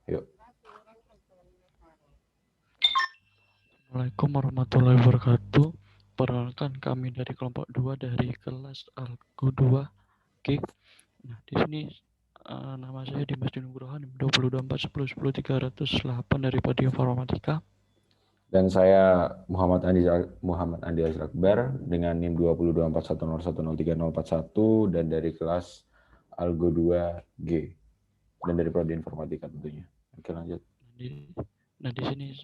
Yuk. Assalamualaikum warahmatullahi wabarakatuh. Perkenalkan kami dari kelompok 2 dari kelas Algo 2G. Nah, di sini nama saya Dimas Dinugroho 2024 10 10 308 dari Prodi Informatika. Dan saya Muhammad Andi Azhar Akbar dengan NIM 202410103041 dan dari kelas Algo 2G dan dari Prodi Informatika tentunya. Oke, lanjut. Di sini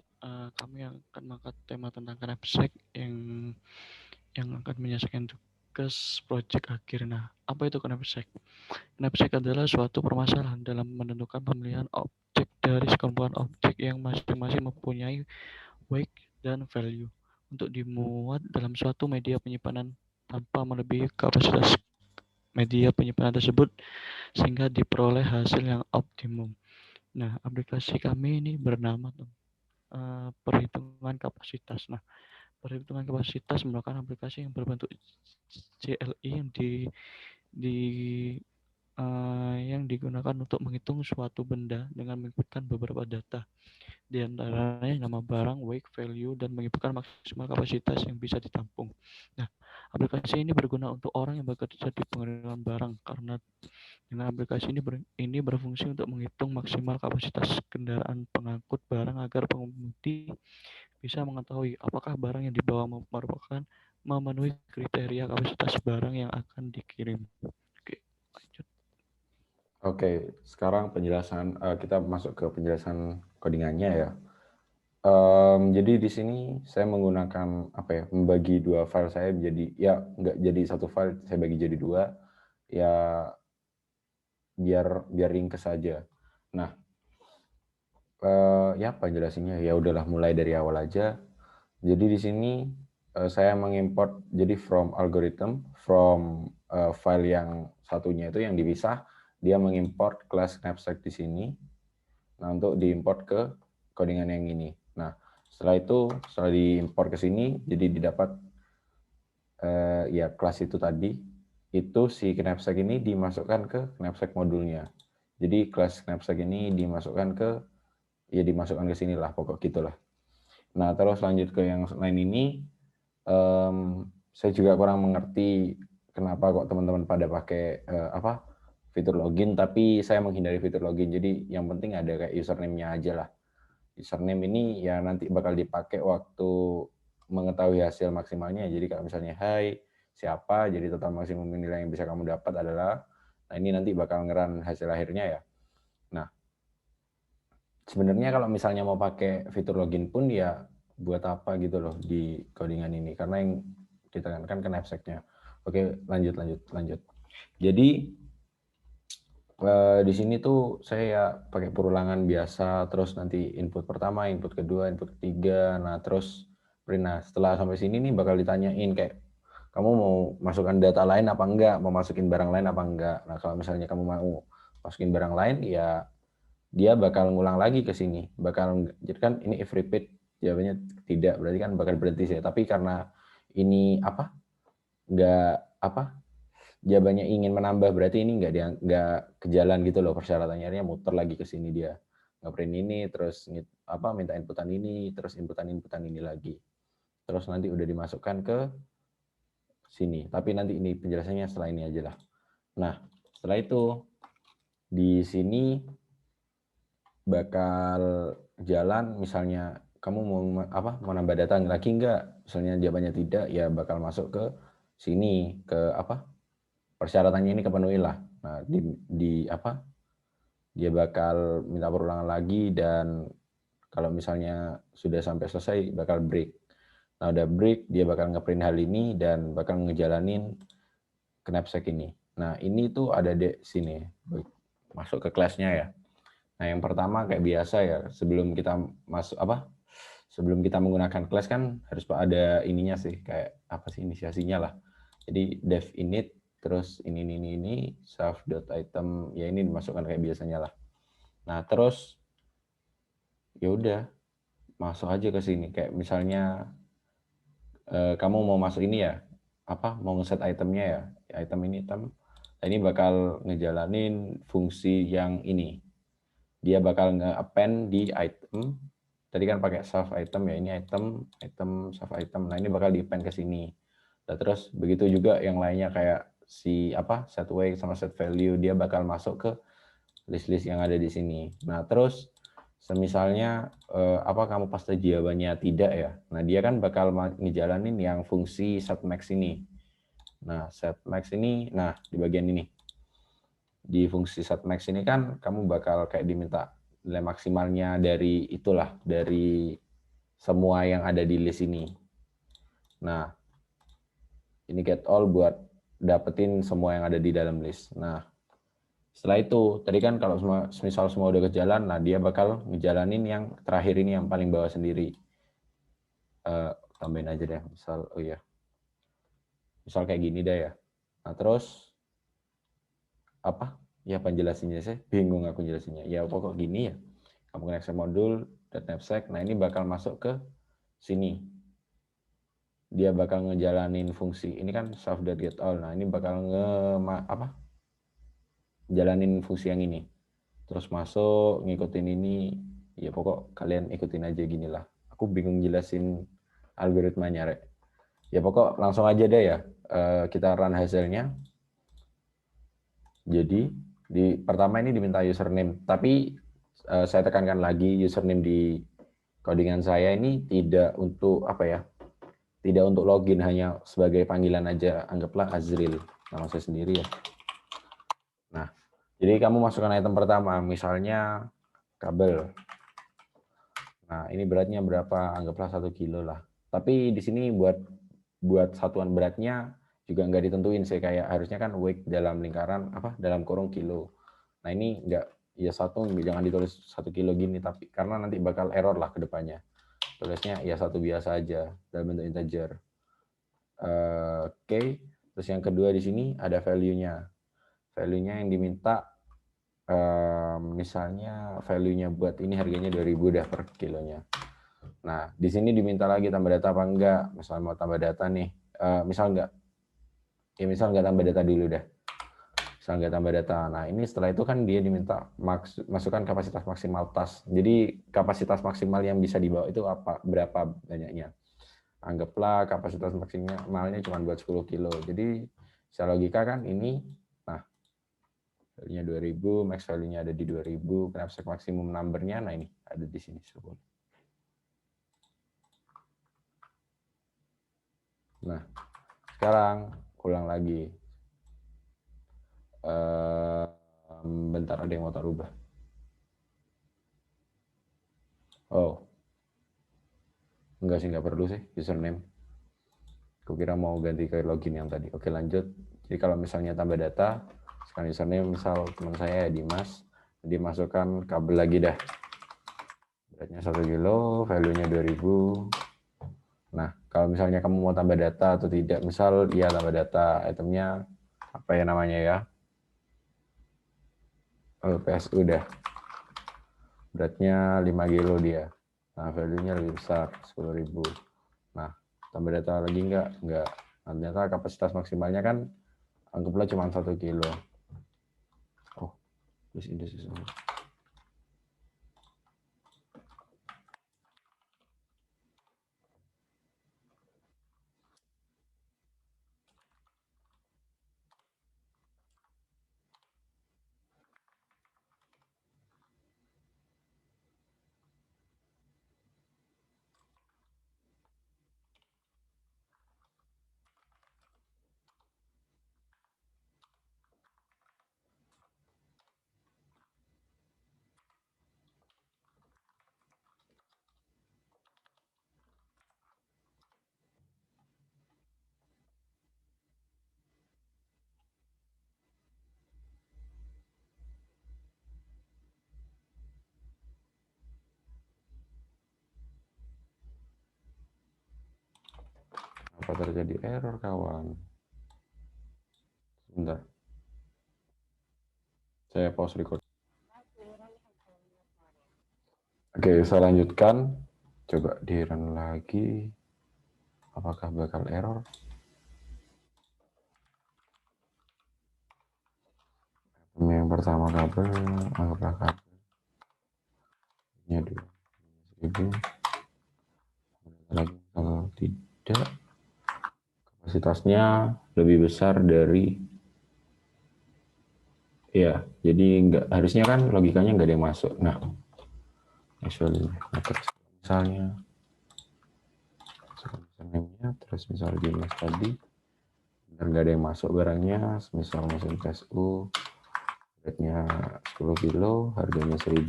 kami akan mengangkat tema tentang knapsack yang akan menyelesaikan tugas proyek akhir. Nah, apa itu knapsack? Knapsack adalah suatu permasalahan dalam menentukan pemilihan objek dari sekumpulan objek yang masing-masing mempunyai weight dan value untuk dimuat dalam suatu media penyimpanan tanpa melebihi kapasitas media penyimpanan tersebut sehingga diperoleh hasil yang optimum. Nah, aplikasi kami ini bernama perhitungan kapasitas. Nah, perhitungan kapasitas merupakan aplikasi yang berbentuk CLI di yang digunakan untuk menghitung suatu benda dengan menginputkan beberapa data, di antaranya nama barang, weight, value, dan menginputkan maksimal kapasitas yang bisa ditampung. Nah, aplikasi ini berguna untuk orang yang bekerja di pengiriman barang karena dengan aplikasi ini berfungsi untuk menghitung maksimal kapasitas kendaraan pengangkut barang agar pengemudi bisa mengetahui apakah barang yang dibawa merupakan memenuhi kriteria kapasitas barang yang akan dikirim. Oke, lanjut. Oke, sekarang penjelasan kita masuk ke penjelasan codingannya ya. Jadi di sini saya menggunakan apa ya, membagi dua file saya menjadi ya nggak jadi satu file, saya bagi jadi dua ya biar ringkes saja. Nah, ya penjelasannya ya udahlah mulai dari awal aja. Jadi di sini saya mengimport jadi from algorithm from file yang satunya itu yang dipisah, dia mengimport kelas knapsack di sini. Nah, untuk diimport ke codingan yang ini. Nah, setelah diimport ke sini, jadi didapat ya kelas itu tadi, itu si knapsack ini dimasukkan ke knapsack modulnya. Jadi kelas knapsack ini dimasukkan ke sini lah, pokok gitulah. Nah, terus lanjut ke yang lain ini, saya juga kurang mengerti kenapa kok teman-teman pada pakai fitur login, tapi saya menghindari fitur login. Jadi yang penting ada kayak username-nya aja lah. Username ini ya nanti bakal dipakai waktu mengetahui hasil maksimalnya. Jadi kalau misalnya hai siapa, jadi total maksimum nilai yang bisa kamu dapat adalah, nah ini nanti bakal ngeran hasil akhirnya ya. Nah, sebenarnya kalau misalnya mau pakai fitur login pun ya buat apa gitu loh di codingan ini, karena yang ditekankan ke knapsack-nya. Oke, lanjut. Jadi di sini tuh saya pakai perulangan biasa, terus nanti input pertama, input kedua, input ketiga, nah terus print. Nah, setelah sampai sini nih bakal ditanyain kayak kamu mau masukkan data lain apa enggak, mau masukin barang lain apa enggak. Nah, kalau misalnya kamu mau masukin barang lain ya dia bakal ngulang lagi ke sini, jadi kan ini if repeat, jawabannya tidak, berarti kan bakal berhenti sih. Tapi karena ini enggak jawabannya ingin menambah, berarti ini nggak ke jalan gitu loh persyaratannya, akhirnya muter lagi ke sini dia ngeprint ini, terus minta inputan ini, terus inputan ini lagi, terus nanti udah dimasukkan ke sini. Tapi nanti ini penjelasannya setelah ini aja lah. Nah, setelah itu di sini bakal jalan, misalnya kamu mau nambah data lagi enggak, misalnya jawabannya tidak, ya bakal masuk ke sini ke persyaratannya ini kepenuhi lah. Nah, dia bakal minta perulangan lagi, dan kalau misalnya sudah sampai selesai bakal break. Nah, udah break, dia bakal ngeprint hal ini dan bakal ngejalanin knapsack ini. Nah, ini tuh ada di sini. Masuk ke kelasnya ya. Nah, yang pertama kayak biasa ya, sebelum kita sebelum kita menggunakan kelas kan harus ada ininya sih, kayak apa sih inisiasinya lah. Jadi dev init, terus ini self.item, ya ini dimasukkan kayak biasanya lah. Nah, terus ya udah masuk aja ke sini, kayak misalnya kamu mau masuk ini ya, mau ngeset itemnya ya, item, nah ini bakal ngejalanin fungsi yang ini, dia bakal nge-append di item. Tadi kan pakai save item ya, ini item, save item. Nah, ini bakal di-append ke sini. Nah, terus begitu juga yang lainnya kayak si set weight sama set value, dia bakal masuk ke list-list yang ada di sini. Nah, terus semisalnya kamu paste jawabannya tidak ya. Nah, dia kan bakal ngejalanin yang fungsi setMax ini. Nah, setMax ini, di bagian ini. Di fungsi setMax ini kan kamu bakal kayak diminta nilai maksimalnya dari itulah, dari semua yang ada di list ini. Nah, ini get all buat dapetin semua yang ada di dalam list. Nah, setelah itu, tadi kan kalau misal semua udah kejalan, nah dia bakal ngejalanin yang terakhir ini yang paling bawah sendiri. Tambahin aja deh, misal, misal kayak gini deh ya. Nah, terus ya penjelasannya sih bingung aku jelasinnya. Ya pokok gini ya. Kamu connect modul .knapsack. Nah, ini bakal masuk ke sini. Dia bakal ngejalanin fungsi. Ini kan self.getAll. Nah, ini bakal jalanin fungsi yang ini. Terus masuk ngikutin ini. Ya pokok kalian ikutin aja gini lah. Aku bingung jelasin algoritmanya, Rek. Ya pokok langsung aja deh ya. Kita run hasilnya. Jadi pertama ini diminta username, tapi saya tekankan lagi username di codingan saya ini tidak untuk tidak untuk login, hanya sebagai panggilan aja. Anggaplah Azril, nama saya sendiri ya. Nah, jadi kamu masukkan item pertama, misalnya kabel. Nah, ini beratnya berapa? Anggaplah 1 kilo lah. Tapi di sini buat satuan beratnya juga nggak ditentuin sih, kayak harusnya kan weight dalam lingkaran dalam kurung kilo. Nah, ini nggak, ya jangan ditulis 1 kilo gini, tapi karena nanti bakal error lah ke depannya. Tulisnya ya 1 biasa aja dalam bentuk integer. Oke. Terus yang kedua di sini ada value-nya. Value-nya yang diminta misalnya value-nya buat ini harganya 2000 dah per kilonya. Nah, di sini diminta lagi tambah data apa enggak? Misal mau tambah data nih, misal enggak tambah data dulu dah. Misal enggak tambah data. Nah, ini setelah itu kan dia diminta masukkan kapasitas maksimal tas. Jadi kapasitas maksimal yang bisa dibawa itu berapa banyaknya? Anggaplah kapasitas maksimalnya cuma buat 10 kilo. Jadi secara logika kan ini, value-nya 2000, max value-nya ada di 2000, knapsack maksimum number-nya, nah ini ada di sini. Nah, sekarang ulang lagi. Bentar, ada yang mau tak rubah. Oh, enggak sih, enggak perlu sih username. Kukira mau ganti ke login yang tadi. Oke, lanjut. Jadi kalau misalnya tambah data, sekarang username misal teman saya Dimas, dimasukkan kabel lagi dah. Beratnya 1 kilo, value-nya 2000. Nah, kalau misalnya kamu mau tambah data atau tidak, misal ya tambah data, itemnya apa ya namanya ya? PSU dah. Beratnya 5 kilo dia. Nah, value-nya lebih besar, 10.000. Nah, tambah data lagi enggak? Enggak. Nah, ternyata kapasitas maksimalnya kan anggaplah cuma 1 kilo. Oh, this is apa terjadi error kawan? Sebentar. Saya pause record. Oke, saya lanjutkan. Coba di run lagi. Apakah bakal error? Yang pertama kabel, anggaplah kabel. Ya dulu 1000 lagi kalau tidak kapasitasnya lebih besar dari ya, jadi nggak harusnya kan logikanya nggak ada yang masuk. Nah, actually matrix misalnya misalnya terus misalnya di mas tadi benar nggak ada yang masuk barangnya, misal mesin tes U beratnya 10 kilo harganya 1000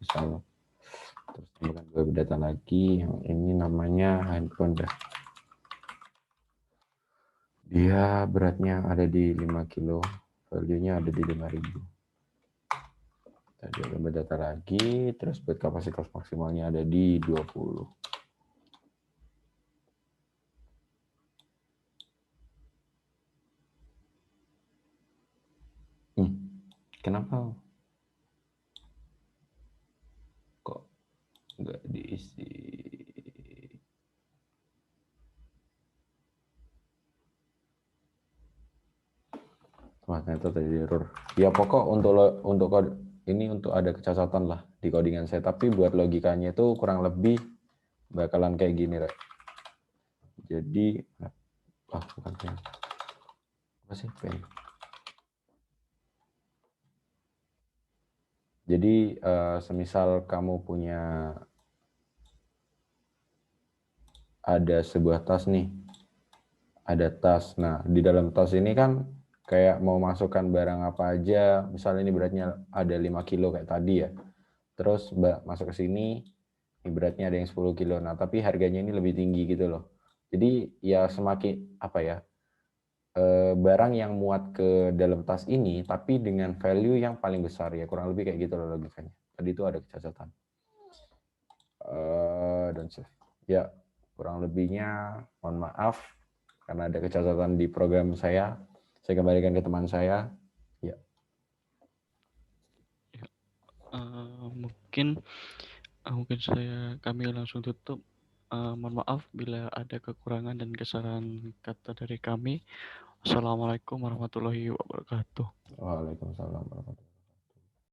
misalnya, terus tambahkan dua data lagi yang ini namanya handphone dah, dia beratnya ada di 5 kilo, value nya ada di 5000. Tadi ada data lagi, terus buat kapasitas maksimalnya ada di 20. Kenapa kok nggak diisi? Wah, ternyata tadi error. Ya pokok untuk ini untuk ada kecacatan lah di codingan saya, tapi buat logikanya itu kurang lebih bakalan kayak gini, Rek. Jadi bukan pen. Apa sih pen? Jadi semisal kamu punya ada sebuah tas nih, ada tas. Nah, di dalam tas ini kan kayak mau masukkan barang apa aja, misalnya ini beratnya ada 5 kilo kayak tadi ya. Terus masuk ke sini, ini beratnya ada yang 10 kilo. Nah, tapi harganya ini lebih tinggi gitu loh. Jadi ya semakin apa ya, barang yang muat ke dalam tas ini, tapi dengan value yang paling besar ya, kurang lebih kayak gitu loh logikanya. Tadi itu ada kecacatan. Dan ya kurang lebihnya mohon maaf karena ada kecacatan di program saya. Saya kembalikan ke teman saya. Ya. Mungkin kami langsung tutup. Mohon maaf bila ada kekurangan dan kesalahan kata dari kami. Assalamualaikum warahmatullahi wabarakatuh. Waalaikumsalam warahmatullahi wabarakatuh.